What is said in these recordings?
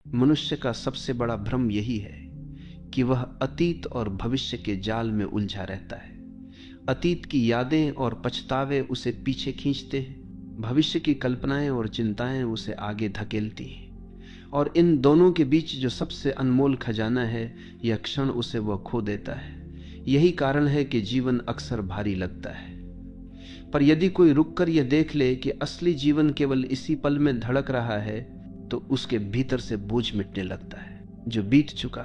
मनुष्य का सबसे बड़ा भ्रम यही है कि वह अतीत और भविष्य के जाल में उलझा रहता है। अतीत की यादें और पछतावे उसे पीछे खींचते हैं, भविष्य की कल्पनाएं और चिंताएं उसे आगे धकेलती हैं, और इन दोनों के बीच जो सबसे अनमोल खजाना है, यह क्षण उसे वह खो देता है। यही कारण है कि जीवन अक्सर भारी लगता है। पर यदि कोई रुककर यह देख ले कि असली जीवन केवल इसी पल में धड़क रहा है, तो उसके भीतर से बोझ मिटने लगता है। जो बीत चुका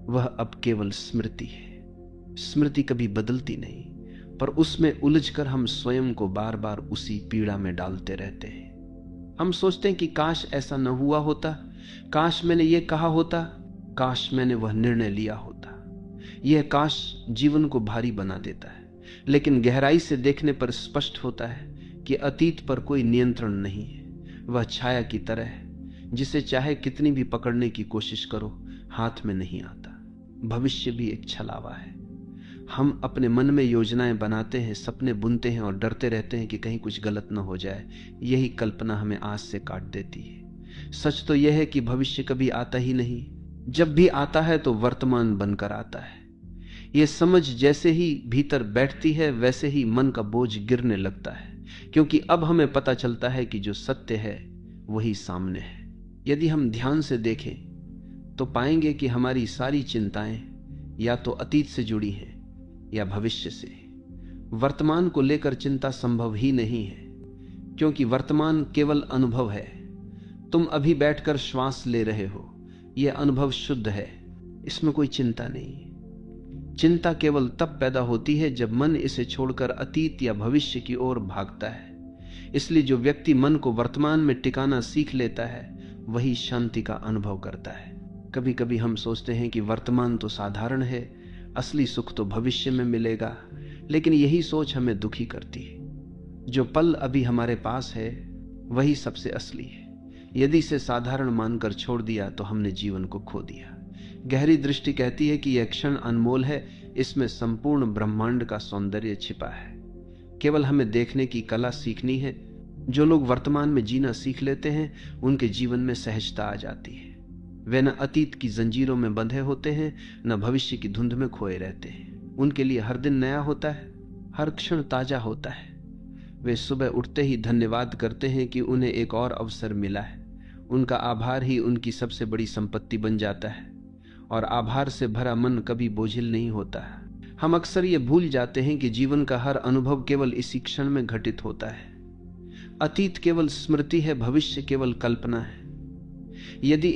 वह अब केवल स्मृति है। स्मृति कभी बदलती नहीं, पर उसमें उलझकर हम स्वयं को बार बार उसी पीड़ा में डालते रहते हैं। हम सोचते हैं कि काश ऐसा न हुआ होता, काश मैंने ये कहा होता, काश मैंने वह निर्णय लिया होता। यह काश जीवन को भारी बना देता है, लेकिन गहराई से देखने पर स्पष्ट होता है कि अतीत पर कोई नियंत्रण नहीं है। वह छाया की तरह है, जिसे चाहे कितनी भी पकड़ने की कोशिश करो, हाथ में नहीं आता। भविष्य भी एक छलावा है। हम अपने मन में योजनाएं बनाते हैं, सपने बुनते हैं और डरते रहते हैं कि कहीं कुछ गलत न हो जाए। यही कल्पना हमें आस से काट देती है। सच तो यह है कि भविष्य कभी आता ही नहीं। जब भी आता है तो वर्तमान बनकर आता है। यह समझ जैसे ही भीतर बैठती है, वैसे ही मन का बोझ गिरने लगता है, क्योंकि अब हमें पता चलता है कि जो सत्य है वही सामने है। यदि हम ध्यान से देखें तो पाएंगे कि हमारी सारी चिंताएं या तो अतीत से जुड़ी हैं या भविष्य से। वर्तमान को लेकर चिंता संभव ही नहीं है, क्योंकि वर्तमान केवल अनुभव है। तुम अभी बैठकर श्वास ले रहे हो, यह अनुभव शुद्ध है, इसमें कोई चिंता नहीं। चिंता केवल तब पैदा होती है जब मन इसे छोड़कर अतीत या भविष्य की ओर भागता है। इसलिए जो व्यक्ति मन को वर्तमान में टिकाना सीख लेता है, वही शांति का अनुभव करता है। कभी कभी हम सोचते हैं कि वर्तमान तो साधारण है, असली सुख तो भविष्य में मिलेगा, लेकिन यही सोच हमें दुखी करती है। जो पल अभी हमारे पास है वही सबसे असली है। यदि इसे साधारण मानकर छोड़ दिया तो हमने जीवन को खो दिया। गहरी दृष्टि कहती है कि यह क्षण अनमोल है, इसमें संपूर्ण ब्रह्मांड का सौंदर्य छिपा है। केवल हमें देखने की कला सीखनी है। जो लोग वर्तमान में जीना सीख लेते हैं, उनके जीवन में सहजता आ जाती है। वे न अतीत की जंजीरों में बंधे होते हैं, न भविष्य की धुंध में खोए रहते हैं। उनके लिए हर दिन नया होता है, हर क्षण ताजा होता है। वे सुबह उठते ही धन्यवाद करते हैं कि उन्हें एक और अवसर मिला है। उनका आभार ही उनकी सबसे बड़ी संपत्ति बन जाता है, और आभार से भरा मन कभी बोझिल नहीं होता। हम अक्सर ये भूल जाते हैं कि जीवन का हर अनुभव केवल इसी क्षण में घटित होता है। अतीत केवल स्मृति है, भविष्य केवल कल्पना है। यदि